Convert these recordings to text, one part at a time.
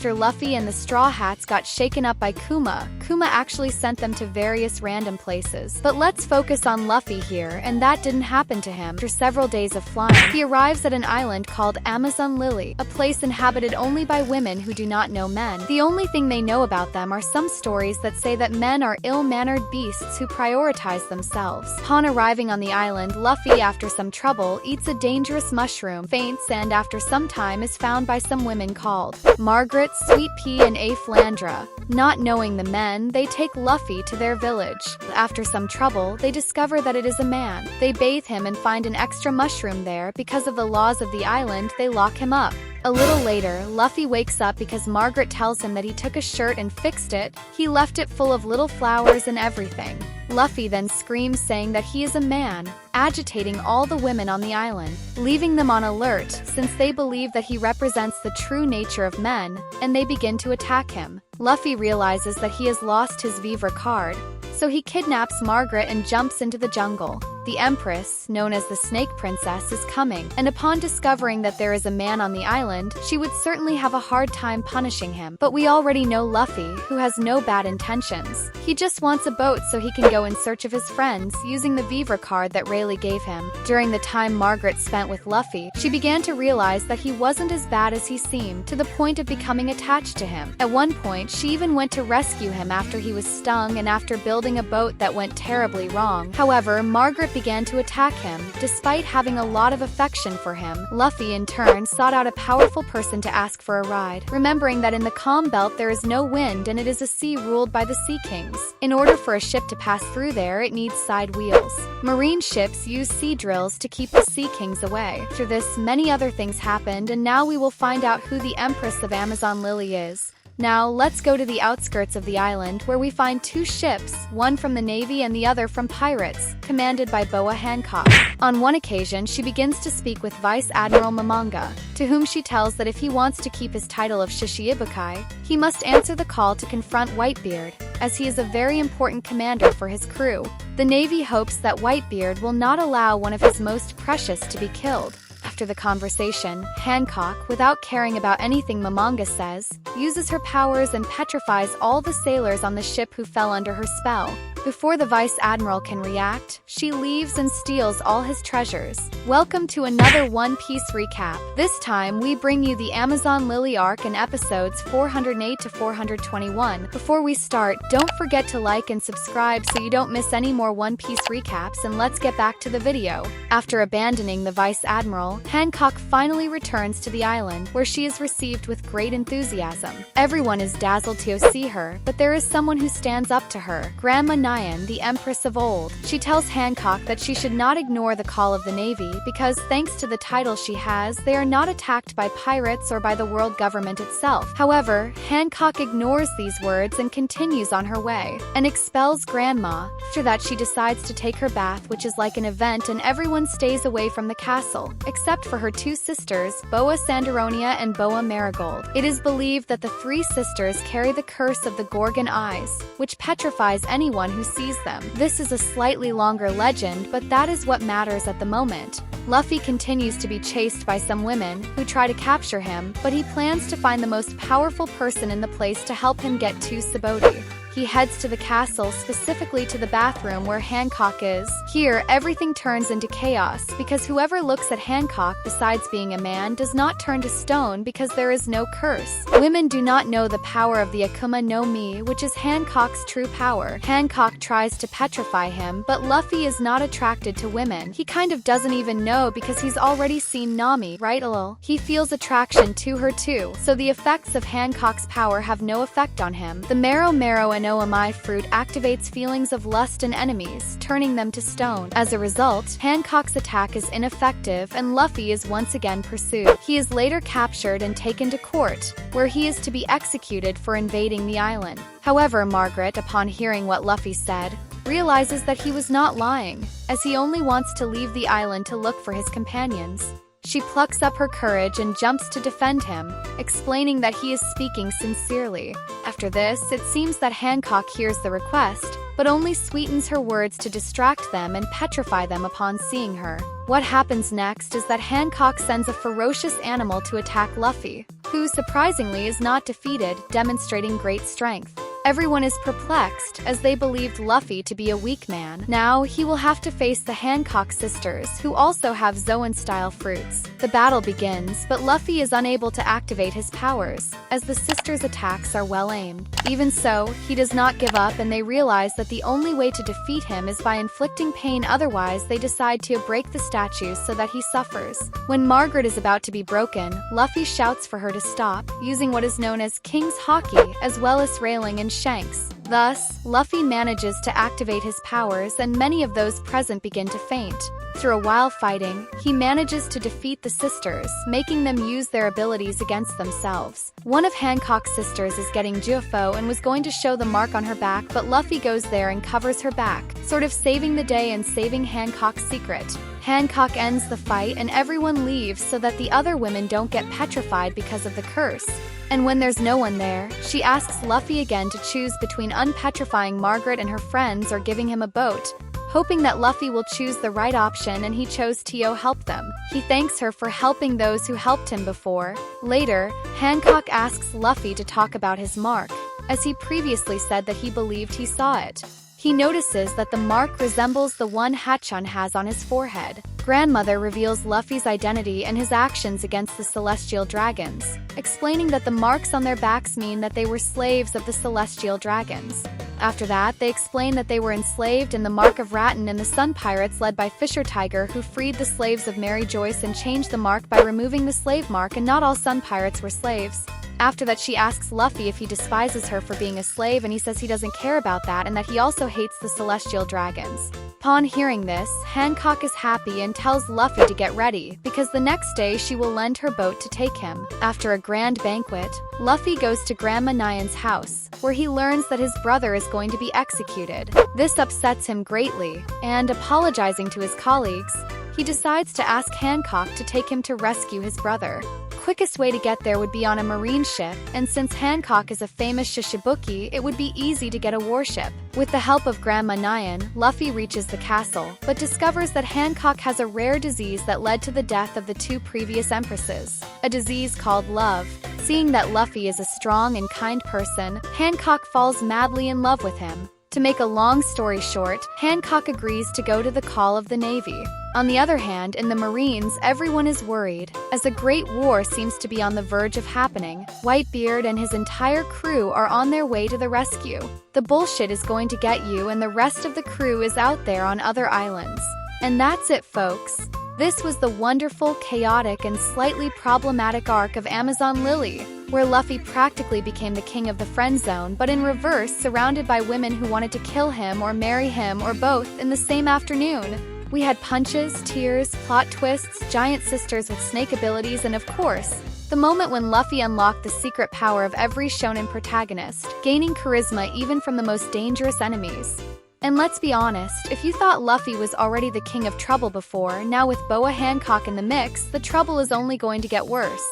After Luffy and the Straw Hats got shaken up by Kuma actually sent them to various random places. But let's focus on Luffy here, and that didn't happen to him. After several days of flying, he arrives at an island called Amazon Lily, a place inhabited only by women who do not know men. The only thing they know about them are some stories that say that men are ill-mannered beasts who prioritize themselves. Upon arriving on the island, Luffy, after some trouble, eats a dangerous mushroom, faints, and after some time is found by some women called Margaret, Sweet Pea, and A. Flandra. Not knowing the men, they take Luffy to their village. After some trouble, they discover that it is a man. They bathe him and find an extra mushroom there. Because of the laws of the island, they lock him up. A little later, Luffy wakes up because Margaret tells him that he took a shirt and fixed it. He left it full of little flowers and everything. Luffy then screams, saying that he is a man, agitating all the women on the island, leaving them on alert since they believe that he represents the true nature of men, and they begin to attack him. Luffy realizes that he has lost his Vivre card, so he kidnaps Margaret and jumps into the jungle. The Empress, known as the Snake Princess, is coming, and upon discovering that there is a man on the island, she would certainly have a hard time punishing him. But we already know Luffy, who has no bad intentions. He just wants a boat so he can go in search of his friends, using the Vivre card that Rayleigh gave him. During the time Margaret spent with Luffy, she began to realize that he wasn't as bad as he seemed, to the point of becoming attached to him. At one point, she even went to rescue him after he was stung and after building a boat that went terribly wrong. However, Margaret began to attack him, despite having a lot of affection for him. Luffy, in turn, sought out a powerful person to ask for a ride, remembering that in the calm belt there is no wind and it is a sea ruled by the Sea Kings. In order for a ship to pass through there, it needs side wheels. Marine ships use sea drills to keep the Sea Kings away. After this, many other things happened, and now we will find out who the Empress of Amazon Lily is. Now, let's go to the outskirts of the island, where we find two ships, one from the Navy and the other from pirates, commanded by Boa Hancock. On one occasion, she begins to speak with Vice Admiral Momonga, to whom she tells that if he wants to keep his title of Shichibukai, he must answer the call to confront Whitebeard, as he is a very important commander for his crew. The Navy hopes that Whitebeard will not allow one of his most precious to be killed. After the conversation, Hancock, without caring about anything Momonga says, uses her powers and petrifies all the sailors on the ship who fell under her spell. Before the Vice Admiral can react, she leaves and steals all his treasures. Welcome to another One Piece recap. This time, we bring you the Amazon Lily arc in episodes 408 to 421. Before we start, don't forget to like and subscribe so you don't miss any more One Piece recaps, and let's get back to the video. After abandoning the Vice Admiral, Hancock finally returns to the island, where she is received with great enthusiasm. Everyone is dazzled to see her, but there is someone who stands up to her, Grandma Nyan, the Empress of old. She tells Hancock that she should not ignore the call of the Navy because, thanks to the title she has, they are not attacked by pirates or by the world government itself. However, Hancock ignores these words and continues on her way, and expels Grandma. After that, she decides to take her bath, which is like an event, and everyone stays away from the castle, except for her two sisters, Boa Sandaronia and Boa Marigold. It is believed that the three sisters carry the curse of the Gorgon eyes, which petrifies anyone who sees them. This is a slightly longer legend, but that is what matters at the moment. Luffy continues to be chased by some women who try to capture him, but he plans to find the most powerful person in the place to help him get to Sabaody. He heads to the castle, specifically to the bathroom where Hancock is. Here, everything turns into chaos, because whoever looks at Hancock besides being a man does not turn to stone because there is no curse. Women do not know the power of the Akuma no Mi, which is Hancock's true power. Hancock tries to petrify him, but Luffy is not attracted to women. He kind of doesn't even know because he's already seen Nami, right lol? He feels attraction to her too, so the effects of Hancock's power have no effect on him. The Maro and Oamai fruit activates feelings of lust in enemies, turning them to stone. As a result, Hancock's attack is ineffective and Luffy is once again pursued. He is later captured and taken to court, where he is to be executed for invading the island. However, Margaret, upon hearing what Luffy said, realizes that he was not lying, as he only wants to leave the island to look for his companions. She plucks up her courage and jumps to defend him, explaining that he is speaking sincerely. After this, it seems that Hancock hears the request, but only sweetens her words to distract them and petrify them upon seeing her. What happens next is that Hancock sends a ferocious animal to attack Luffy. who surprisingly is not defeated, demonstrating great strength. Everyone is perplexed, as they believed Luffy to be a weak man. Now, he will have to face the Hancock sisters, who also have Zoan-style fruits. The battle begins, but Luffy is unable to activate his powers, as the sisters' attacks are well aimed. Even so, he does not give up, and they realize that the only way to defeat him is by inflicting pain, otherwise they decide to break the statues so that he suffers. When Margaret is about to be broken, Luffy shouts for her to stop, using what is known as King's Haki, as well as railing and Shanks. Thus, Luffy manages to activate his powers, and many of those present begin to faint. Through a while fighting, he manages to defeat the sisters, making them use their abilities against themselves. One of Hancock's sisters is getting Juefo and was going to show the mark on her back, but Luffy goes there and covers her back, sort of saving the day and saving Hancock's secret. Hancock ends the fight and everyone leaves so that the other women don't get petrified because of the curse. And when there's no one there, she asks Luffy again to choose between unpetrifying Margaret and her friends or giving him a boat, hoping that Luffy will choose the right option, and he chose to help them. He thanks her for helping those who helped him before. Later, Hancock asks Luffy to talk about his mark, as he previously said that he believed he saw it. He notices that the mark resembles the one Hachon has on his forehead. Grandmother reveals Luffy's identity and his actions against the Celestial Dragons, explaining that the marks on their backs mean that they were slaves of the Celestial Dragons. After that, they explain that they were enslaved, and the mark of Ratton and the Sun Pirates led by Fisher Tiger, who freed the slaves of Mary Joyce and changed the mark by removing the slave mark, and not all Sun Pirates were slaves. After that, she asks Luffy if he despises her for being a slave, and he says he doesn't care about that and that he also hates the Celestial Dragons. Upon hearing this, Hancock is happy and tells Luffy to get ready, because the next day she will lend her boat to take him. After a grand banquet, Luffy goes to Grandma Nyan's house, where he learns that his brother is going to be executed. This upsets him greatly, and apologizing to his colleagues, he decides to ask Hancock to take him to rescue his brother. Quickest way to get there would be on a marine ship, and since Hancock is a famous Shichibukai, it would be easy to get a warship. With the help of Grandma Nyan, Luffy reaches the castle, but discovers that Hancock has a rare disease that led to the death of the two previous empresses, a disease called love. Seeing that Luffy is a strong and kind person, Hancock falls madly in love with him. To make a long story short, Hancock agrees to go to the call of the Navy. On the other hand, in the Marines, everyone is worried, as a great war seems to be on the verge of happening. Whitebeard and his entire crew are on their way to the rescue. The bullshit is going to get you, and the rest of the crew is out there on other islands. And that's it, folks. This was the wonderful, chaotic, and slightly problematic arc of Amazon Lily, where Luffy practically became the king of the friend zone, but in reverse, surrounded by women who wanted to kill him or marry him or both in the same afternoon. We had punches, tears, plot twists, giant sisters with snake abilities, and of course, the moment when Luffy unlocked the secret power of every shonen protagonist, gaining charisma even from the most dangerous enemies. And let's be honest, if you thought Luffy was already the king of trouble before, now with Boa Hancock in the mix, the trouble is only going to get worse.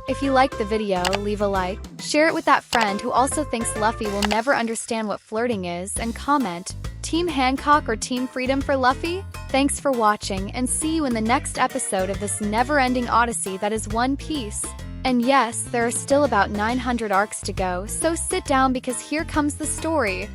If you liked the video, leave a like, share it with that friend who also thinks Luffy will never understand what flirting is, and comment, Team Hancock or Team Freedom for Luffy? Thanks for watching, and see you in the next episode of this never-ending odyssey that is One Piece. And yes, there are still about 900 arcs to go, so sit down because here comes the story.